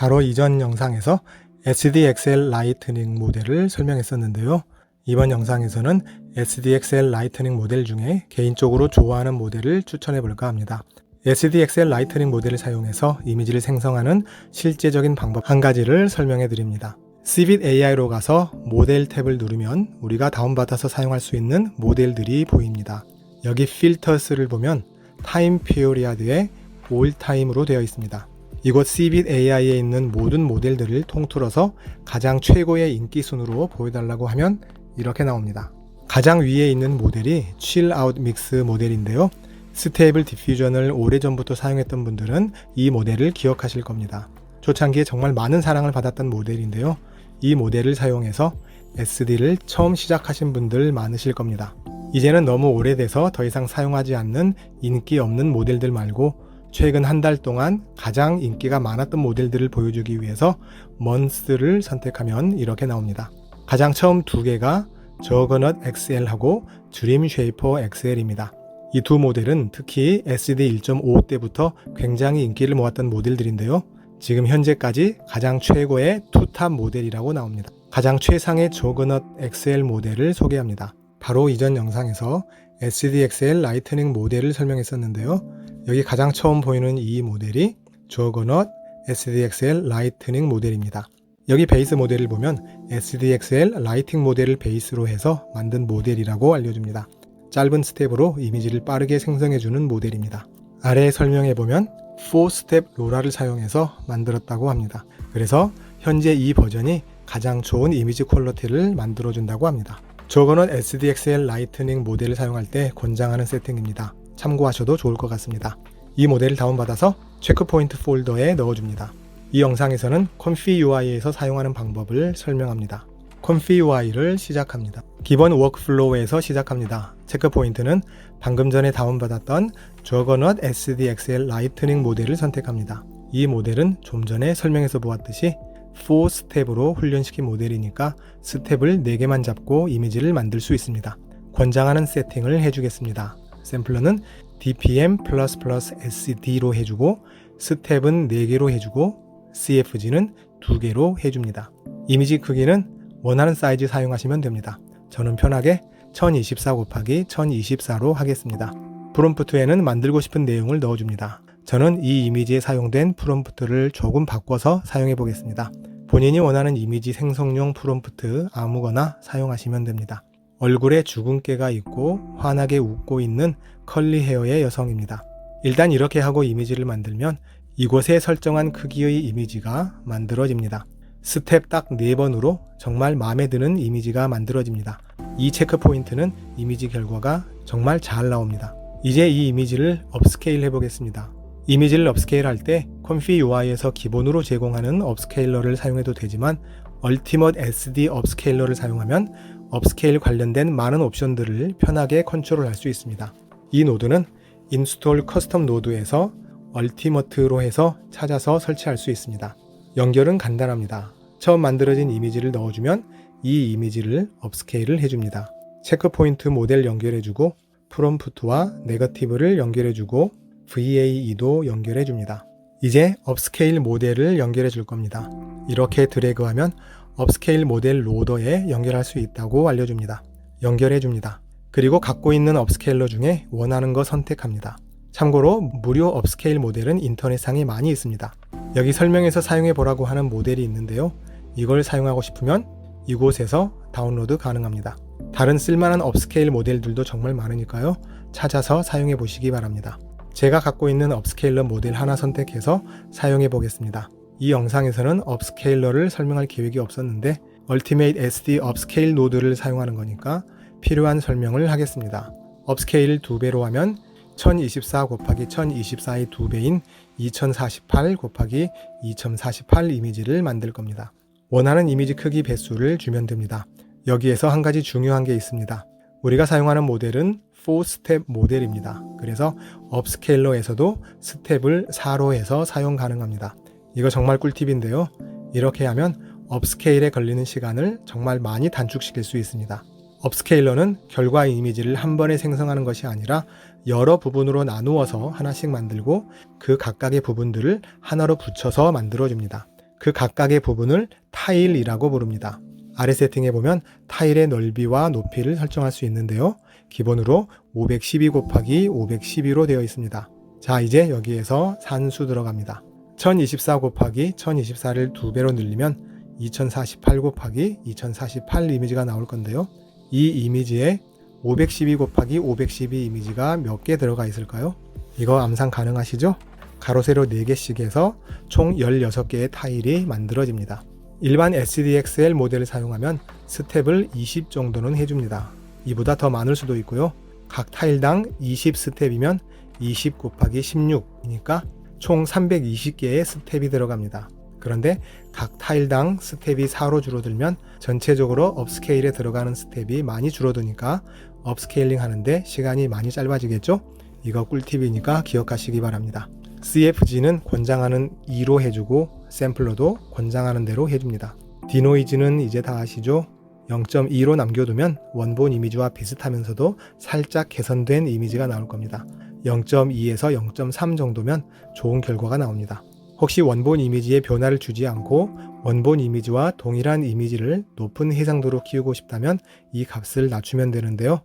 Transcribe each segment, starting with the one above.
바로 이전 영상에서 SDXL 라이트닝 모델을 설명했었는데요. 이번 영상에서는 SDXL 라이트닝 모델 중에 개인적으로 좋아하는 모델을 추천해 볼까 합니다. SDXL 라이트닝 모델을 사용해서 이미지를 생성하는 실제적인 방법 한 가지를 설명해 드립니다. Cvid AI로 가서 모델 탭을 누르면 우리가 다운받아서 사용할 수 있는 모델들이 보입니다. 여기 필터스를 보면 타임 피리어드에 올 타임으로 되어 있습니다. 이곳 Cvid AI에 있는 모든 모델들을 통틀어서 가장 최고의 인기 순으로 보여달라고 하면 이렇게 나옵니다. 가장 위에 있는 모델이 Chill Out Mix 모델인데요. 스테이블 디퓨전을 오래전부터 사용했던 분들은 이 모델을 기억하실 겁니다. 초창기에 정말 많은 사랑을 받았던 모델인데요. 이 모델을 사용해서 SD를 처음 시작하신 분들 많으실 겁니다. 이제는 너무 오래돼서 더 이상 사용하지 않는 인기 없는 모델들 말고 최근 한 달 동안 가장 인기가 많았던 모델들을 보여주기 위해서 months를 선택하면 이렇게 나옵니다. 가장 처음 두 개가 저거넛 XL하고 드림 쉐이퍼 XL입니다. 이 두 모델은 특히 SD 1.5 때부터 굉장히 인기를 모았던 모델들인데요. 지금 현재까지 가장 최고의 투탑 모델이라고 나옵니다. 가장 최상의 저거넛 XL 모델을 소개합니다. 바로 이전 영상에서 SDXL 라이트닝 모델을 설명했었는데요. 여기 가장 처음 보이는 이 모델이 저거넛 SDXL 라이트닝 모델입니다. 여기 베이스 모델을 보면 SDXL 라이팅 모델을 베이스로 해서 만든 모델이라고 알려줍니다. 짧은 스텝으로 이미지를 빠르게 생성해주는 모델입니다. 아래에 설명해보면 4스텝 로라를 사용해서 만들었다고 합니다. 그래서 현재 이 버전이 가장 좋은 이미지 퀄리티를 만들어준다고 합니다. 저거는 SDXL 라이트닝 모델을 사용할 때 권장하는 세팅입니다. 참고하셔도 좋을 것 같습니다. 이 모델을 다운받아서 체크포인트 폴더에 넣어줍니다. 이 영상에서는 ComfyUI에서 사용하는 방법을 설명합니다. ComfyUI를 시작합니다. 기본 워크플로우에서 시작합니다. 체크포인트는 방금 전에 다운받았던 저거넛 SDXL 라이트닝 모델을 선택합니다. 이 모델은 좀 전에 설명해서 보았듯이 4스텝으로 훈련시킨 모델이니까 스텝을 4개만 잡고 이미지를 만들 수 있습니다. 권장하는 세팅을 해주겠습니다. 샘플러는 DPM++ SD로 해주고 스텝은 4개로 해주고 CFG는 2개로 해줍니다. 이미지 크기는 원하는 사이즈 사용하시면 됩니다. 저는 편하게 1024 곱하기 1024로 하겠습니다. 프롬프트에는 만들고 싶은 내용을 넣어줍니다. 저는 이 이미지에 사용된 프롬프트를 조금 바꿔서 사용해 보겠습니다. 본인이 원하는 이미지 생성용 프롬프트 아무거나 사용하시면 됩니다. 얼굴에 주근깨가 있고 환하게 웃고 있는 컬리 헤어의 여성입니다. 일단 이렇게 하고 이미지를 만들면 이곳에 설정한 크기의 이미지가 만들어집니다. 스텝 딱 4번으로 정말 마음에 드는 이미지가 만들어집니다. 이 체크 포인트는 이미지 결과가 정말 잘 나옵니다. 이제 이 이미지를 업스케일 해보겠습니다. 이미지를 업스케일 할 때 ComfyUI에서 기본으로 제공하는 업스케일러를 사용해도 되지만 Ultimate SD 업스케일러를 사용하면 업스케일 관련된 많은 옵션들을 편하게 컨트롤할 수 있습니다. 이 노드는 인스톨 커스텀 노드에서 Ultimate로 해서 찾아서 설치할 수 있습니다. 연결은 간단합니다. 처음 만들어진 이미지를 넣어주면 이 이미지를 업스케일을 해줍니다. 체크포인트 모델 연결해주고 프롬프트와 네거티브를 연결해주고 VAE도 연결해줍니다. 이제 업스케일 모델을 연결해 줄 겁니다. 이렇게 드래그하면 업스케일 모델 로더에 연결할 수 있다고 알려줍니다. 연결해줍니다. 그리고 갖고 있는 업스케일러 중에 원하는 거 선택합니다. 참고로 무료 업스케일 모델은 인터넷상에 많이 있습니다. 여기 설명에서 사용해 보라고 하는 모델이 있는데요. 이걸 사용하고 싶으면 이곳에서 다운로드 가능합니다. 다른 쓸만한 업스케일 모델들도 정말 많으니까요. 찾아서 사용해 보시기 바랍니다. 제가 갖고 있는 업스케일러 모델 하나 선택해서 사용해 보겠습니다. 이 영상에서는 업스케일러를 설명할 계획이 없었는데 Ultimate SD 업스케일 노드를 사용하는 거니까 필요한 설명을 하겠습니다. 업스케일을 2배로 하면 1024 곱하기 1024의 2배인 2048 곱하기 2048 이미지를 만들 겁니다. 원하는 이미지 크기 배수를 주면 됩니다. 여기에서 한 가지 중요한 게 있습니다. 우리가 사용하는 모델은 4스텝 모델입니다. 그래서 업스케일러에서도 스텝을 4로 해서 사용 가능합니다. 이거 정말 꿀팁인데요. 이렇게 하면 업스케일에 걸리는 시간을 정말 많이 단축시킬 수 있습니다. 업스케일러는 결과 이미지를 한 번에 생성하는 것이 아니라 여러 부분으로 나누어서 하나씩 만들고 그 각각의 부분들을 하나로 붙여서 만들어줍니다. 그 각각의 부분을 타일이라고 부릅니다. 아래 세팅에 보면 타일의 넓이와 높이를 설정할 수 있는데요. 기본으로 512 곱하기 512로 되어 있습니다. 자, 이제 여기에서 산수 들어갑니다. 1024 곱하기 1024를 2배로 늘리면 2048 곱하기 2048 이미지가 나올 건데요. 이 이미지에 512 곱하기 512 이미지가 몇 개 들어가 있을까요? 이거 암산 가능하시죠? 가로 세로 4개씩 해서 총 16개의 타일이 만들어집니다. 일반 SDXL 모델을 사용하면 스텝을 20 정도는 해줍니다. 이보다 더 많을 수도 있고요. 각 타일당 20 스텝이면 20 곱하기 16이니까 총 320개의 스텝이 들어갑니다. 그런데 각 타일당 스텝이 4로 줄어들면 전체적으로 업스케일에 들어가는 스텝이 많이 줄어드니까 업스케일링 하는데 시간이 많이 짧아지겠죠? 이거 꿀팁이니까 기억하시기 바랍니다. CFG는 권장하는 2로 해주고 샘플러도 권장하는 대로 해줍니다. 디노이즈는 이제 다 아시죠? 0.2로 남겨두면 원본 이미지와 비슷하면서도 살짝 개선된 이미지가 나올 겁니다. 0.2에서 0.3 정도면 좋은 결과가 나옵니다. 혹시 원본 이미지에 변화를 주지 않고 원본 이미지와 동일한 이미지를 높은 해상도로 키우고 싶다면 이 값을 낮추면 되는데요.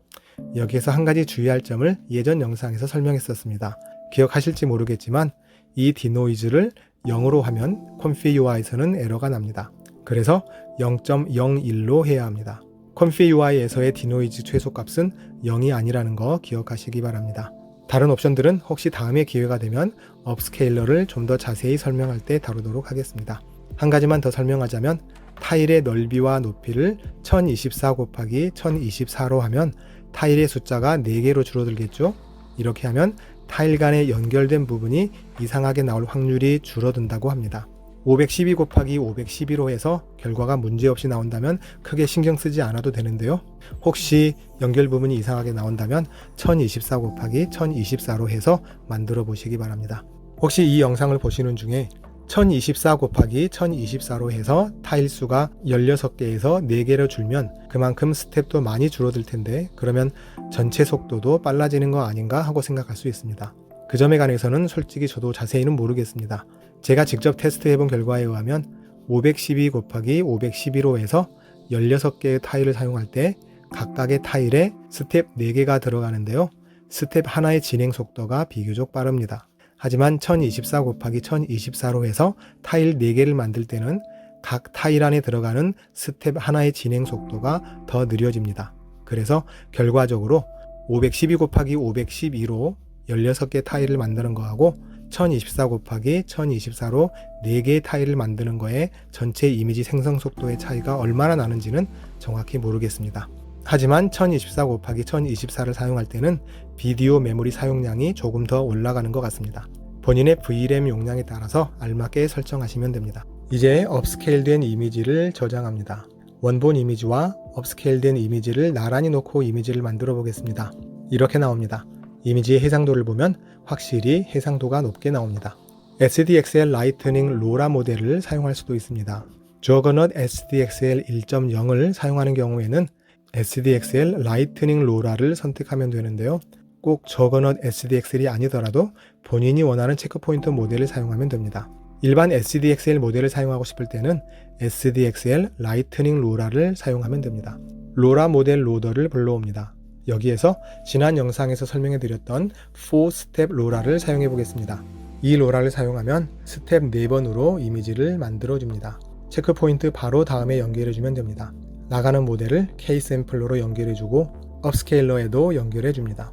여기에서 한 가지 주의할 점을 예전 영상에서 설명했었습니다. 기억하실지 모르겠지만 이 디노이즈를 0으로 하면 컴피UI에서는 에러가 납니다. 그래서 0.01로 해야 합니다. 컴피UI에서의 디노이즈 최소값은 0이 아니라는 거 기억하시기 바랍니다. 다른 옵션들은 혹시 다음에 기회가 되면 업스케일러를 좀 더 자세히 설명할 때 다루도록 하겠습니다. 한 가지만 더 설명하자면 타일의 넓이와 높이를 1024 곱하기 1024로 하면 타일의 숫자가 4개로 줄어들겠죠? 이렇게 하면 타일 간에 연결된 부분이 이상하게 나올 확률이 줄어든다고 합니다. 512 곱하기 512로 해서 결과가 문제없이 나온다면 크게 신경 쓰지 않아도 되는데요. 혹시 연결 부분이 이상하게 나온다면 1024 곱하기 1024로 해서 만들어 보시기 바랍니다. 혹시 이 영상을 보시는 중에 1024 곱하기 1024로 해서 타일 수가 16개에서 4개로 줄면 그만큼 스텝도 많이 줄어들 텐데 그러면 전체 속도도 빨라지는 거 아닌가 하고 생각할 수 있습니다. 그 점에 관해서는 솔직히 저도 자세히는 모르겠습니다. 제가 직접 테스트해 본 결과에 의하면 512 곱하기 512로 해서 16개의 타일을 사용할 때 각각의 타일에 스텝 4개가 들어가는데요. 스텝 하나의 진행 속도가 비교적 빠릅니다. 하지만 1024 곱하기 1024로 해서 타일 4개를 만들 때는 각 타일 안에 들어가는 스텝 하나의 진행 속도가 더 느려집니다. 그래서 결과적으로 512 곱하기 512로 16개 타일을 만드는 거하고 1024 곱하기 1024로 4개의 타일을 만드는 거에 전체 이미지 생성 속도의 차이가 얼마나 나는지는 정확히 모르겠습니다. 하지만 1024 곱하기 1024를 사용할 때는 비디오 메모리 사용량이 조금 더 올라가는 것 같습니다. 본인의 VRAM 용량에 따라서 알맞게 설정하시면 됩니다. 이제 업스케일된 이미지를 저장합니다. 원본 이미지와 업스케일된 이미지를 나란히 놓고 이미지를 만들어 보겠습니다. 이렇게 나옵니다. 이미지의 해상도를 보면 확실히 해상도가 높게 나옵니다. SDXL 라이트닝 로라 모델을 사용할 수도 있습니다. 저거넛 SDXL 1.0을 사용하는 경우에는 SDXL 라이트닝 로라를 선택하면 되는데요. 꼭 저거넛 SDXL이 아니더라도 본인이 원하는 체크포인트 모델을 사용하면 됩니다. 일반 SDXL 모델을 사용하고 싶을 때는 SDXL 라이트닝 로라를 사용하면 됩니다. 로라 모델 로더를 불러옵니다. 여기에서 지난 영상에서 설명해 드렸던 4스텝 로라를 사용해 보겠습니다. 이 로라를 사용하면 스텝 4번으로 이미지를 만들어 줍니다. 체크 포인트 바로 다음에 연결해 주면 됩니다. 나가는 모델을 K-샘플러로 연결해 주고 업스케일러에도 연결해 줍니다.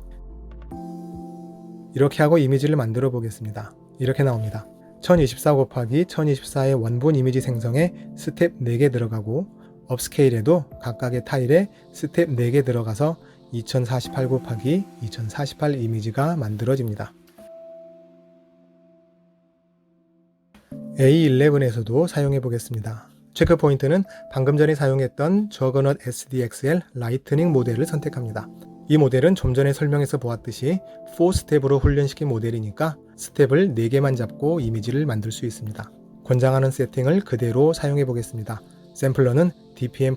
이렇게 하고 이미지를 만들어 보겠습니다. 이렇게 나옵니다. 1024 곱하기 1024의 원본 이미지 생성에 스텝 4개 들어가고 업스케일에도 각각의 타일에 스텝 4개 들어가서 2048 곱하기 2048 이미지가 만들어집니다. A11에서도 사용해 보겠습니다. 체크 포인트는 방금 전에 사용했던 저거넛 SDXL 라이트닝 모델을 선택합니다. 이 모델은 좀 전에 설명해서 보았듯이 4스텝으로 훈련시킨 모델이니까 스텝을 4개만 잡고 이미지를 만들 수 있습니다. 권장하는 세팅을 그대로 사용해 보겠습니다. 샘플러는 DPM++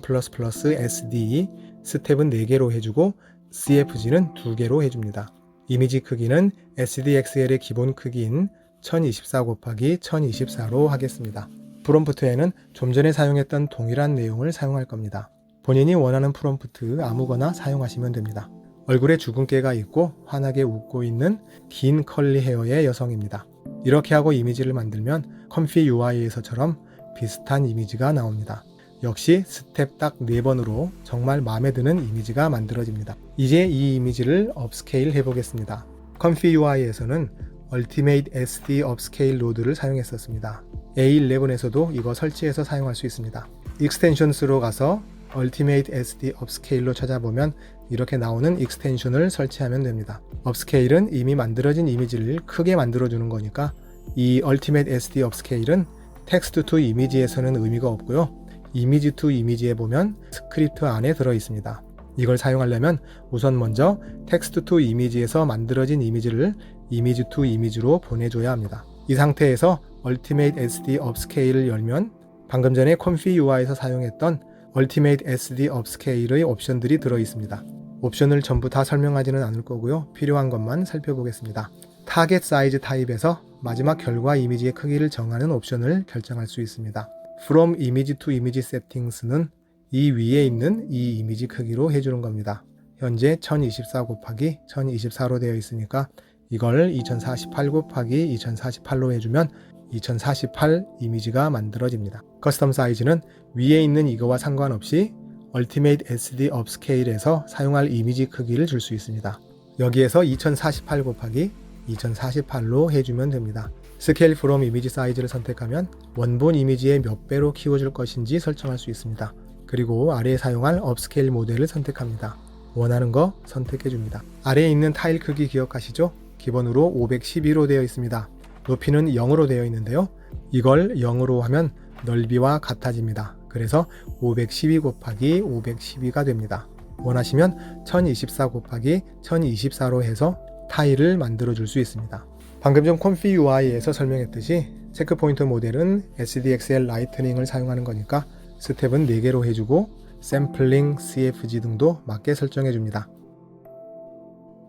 SDE, 스텝은 4개로 해주고 CFG는 2개로 해줍니다. 이미지 크기는 SDXL의 기본 크기인 1024 곱하기 1024로 하겠습니다. 프롬프트에는 좀 전에 사용했던 동일한 내용을 사용할 겁니다. 본인이 원하는 프롬프트 아무거나 사용하시면 됩니다. 얼굴에 주근깨가 있고 환하게 웃고 있는 긴 컬리 헤어의 여성입니다. 이렇게 하고 이미지를 만들면 컴피 UI에서처럼 비슷한 이미지가 나옵니다. 역시 스텝 딱 4번으로 정말 마음에 드는 이미지가 만들어집니다. 이제 이 이미지를 업스케일 해보겠습니다. 컴피 UI에서는 Ultimate SD Upscale 로드를 사용했었습니다. A11에서도 이거 설치해서 사용할 수 있습니다. 익스텐션스로 가서 Ultimate SD Upscale로 찾아보면 이렇게 나오는 익스텐션을 설치하면 됩니다. 업스케일은 이미 만들어진 이미지를 크게 만들어주는 거니까 이 Ultimate SD Upscale은 텍스트 투 이미지에서는 의미가 없고요. 이미지 투 이미지에 보면 스크립트 안에 들어 있습니다. 이걸 사용하려면 우선 먼저 텍스트 투 이미지에서 만들어진 이미지를 이미지 투 이미지로 보내줘야 합니다. 이 상태에서 Ultimate SD Upscale을 열면 방금 전에 컴피 UI에서 사용했던 Ultimate SD Upscale의 옵션들이 들어 있습니다. 옵션을 전부 다 설명하지는 않을 거고요. 필요한 것만 살펴보겠습니다. 타겟 사이즈 타입에서 마지막 결과 이미지의 크기를 정하는 옵션을 결정할 수 있습니다. From Image to Image Settings는 이 위에 있는 이 이미지 크기로 해주는 겁니다. 현재 1024 곱하기 1024로 되어 있으니까 이걸 2048 곱하기 2048로 해주면 2048 이미지가 만들어집니다. 커스텀 사이즈는 위에 있는 이거와 상관없이 Ultimate SD Upscale에서 사용할 이미지 크기를 줄 수 있습니다. 여기에서 2048 곱하기 2048로 해주면 됩니다. Scale from Image Size를 선택하면 원본 이미지의 몇 배로 키워줄 것인지 설정할 수 있습니다. 그리고 아래에 사용할 업스케일 모델을 선택합니다. 원하는 거 선택해줍니다. 아래에 있는 타일 크기 기억하시죠? 기본으로 512로 되어 있습니다. 높이는 0으로 되어 있는데요. 이걸 0으로 하면 넓이와 같아집니다. 그래서 512 곱하기 512가 됩니다. 원하시면 1024 곱하기 1024로 해서 타일을 만들어 줄 수 있습니다. 방금 전 컴피 UI에서 설명했듯이 체크포인트 모델은 SDXL 라이트닝을 사용하는 거니까 스텝은 4개로 해주고 샘플링, CFG 등도 맞게 설정해 줍니다.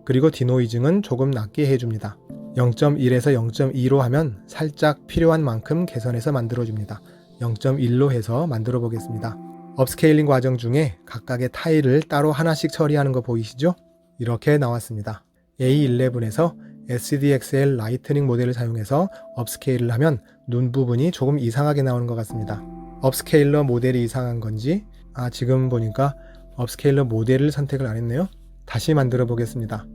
그리고 디노이징은 조금 낮게 해줍니다. 0.1에서 0.2로 하면 살짝 필요한 만큼 개선해서 만들어줍니다. 0.1로 해서 만들어 보겠습니다. 업스케일링 과정 중에 각각의 타일을 따로 하나씩 처리하는 거 보이시죠? 이렇게 나왔습니다. A11에서 SDXL 라이트닝 모델을 사용해서 업스케일을 하면 눈 부분이 조금 이상하게 나오는 것 같습니다. 업스케일러 모델이 이상한 건지 지금 보니까 업스케일러 모델을 선택을 안 했네요. 다시 만들어 보겠습니다.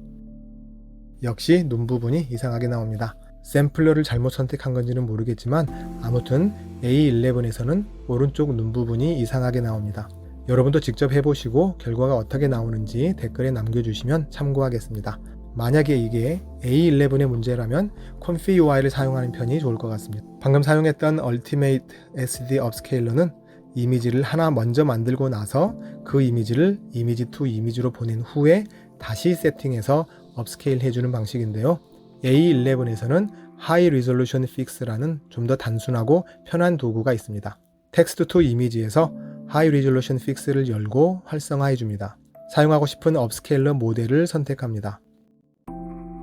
역시 눈 부분이 이상하게 나옵니다. 샘플러를 잘못 선택한 건지는 모르겠지만 아무튼 A11에서는 오른쪽 눈 부분이 이상하게 나옵니다. 여러분도 직접 해보시고 결과가 어떻게 나오는지 댓글에 남겨주시면 참고하겠습니다. 만약에 이게 A11의 문제라면 컴피 UI를 사용하는 편이 좋을 것 같습니다. 방금 사용했던 Ultimate SD Upscaler는 이미지를 하나 먼저 만들고 나서 그 이미지를 이미지 투 이미지로 보낸 후에 다시 세팅해서 업스케일 해주는 방식인데요. A11에서는 High Resolution Fix라는 좀 더 단순하고 편한 도구가 있습니다. 텍스트 투 이미지에서 High Resolution Fix를 열고 활성화해 줍니다. 사용하고 싶은 업스케일러 모델을 선택합니다.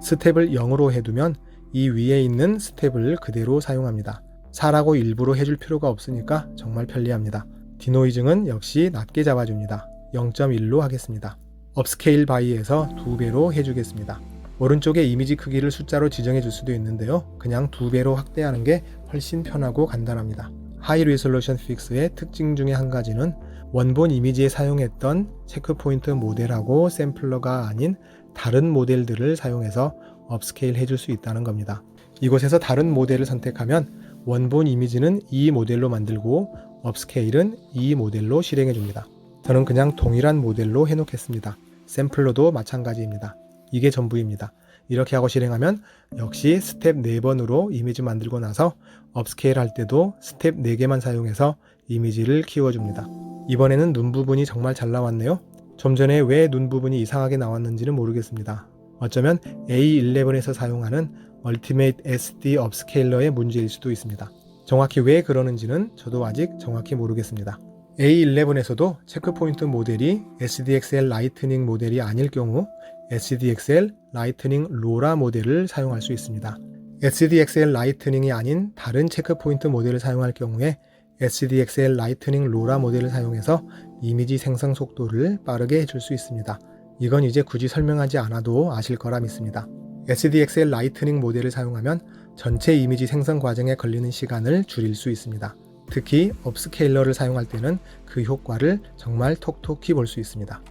스텝을 0으로 해두면 이 위에 있는 스텝을 그대로 사용합니다. 4라고 일부러 해줄 필요가 없으니까 정말 편리합니다. 디노이징은 역시 낮게 잡아줍니다. 0.1로 하겠습니다. 업스케일 바이에서 2배로 해주겠습니다. 오른쪽에 이미지 크기를 숫자로 지정해 줄 수도 있는데요. 그냥 2배로 확대하는 게 훨씬 편하고 간단합니다. 하이 리솔루션 픽스의 특징 중에 한 가지는 원본 이미지에 사용했던 체크포인트 모델하고 샘플러가 아닌 다른 모델들을 사용해서 업스케일 해줄 수 있다는 겁니다. 이곳에서 다른 모델을 선택하면 원본 이미지는 이 모델로 만들고 업스케일은 이 모델로 실행해 줍니다. 저는 그냥 동일한 모델로 해놓겠습니다. 샘플러도 마찬가지입니다. 이게 전부입니다. 이렇게 하고 실행하면 역시 스텝 4번으로 이미지 만들고 나서 업스케일 할 때도 스텝 4개만 사용해서 이미지를 키워줍니다. 이번에는 눈 부분이 정말 잘 나왔네요. 좀 전에 왜 눈 부분이 이상하게 나왔는지는 모르겠습니다. 어쩌면 A11에서 사용하는 Ultimate SD Upscaler의 문제일 수도 있습니다. 정확히 왜 그러는지는 저도 아직 정확히 모르겠습니다. A11에서도 체크포인트 모델이 SDXL 라이트닝 모델이 아닐 경우 SDXL 라이트닝 로라 모델을 사용할 수 있습니다. SDXL 라이트닝이 아닌 다른 체크포인트 모델을 사용할 경우에 SDXL 라이트닝 로라 모델을 사용해서 이미지 생성 속도를 빠르게 해줄 수 있습니다. 이건 이제 굳이 설명하지 않아도 아실 거라 믿습니다. SDXL 라이트닝 모델을 사용하면 전체 이미지 생성 과정에 걸리는 시간을 줄일 수 있습니다. 특히 업스케일러를 사용할 때는 그 효과를 정말 톡톡히 볼 수 있습니다.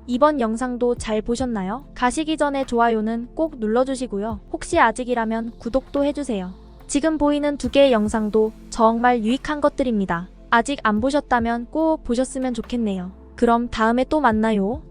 이번 영상도 잘 보셨나요? 가시기 전에 좋아요는 꼭 눌러주시고요. 혹시 아직이라면 구독도 해주세요. 지금 보이는 2개의 영상도 정말 유익한 것들입니다. 아직 안 보셨다면 꼭 보셨으면 좋겠네요. 그럼 다음에 또 만나요.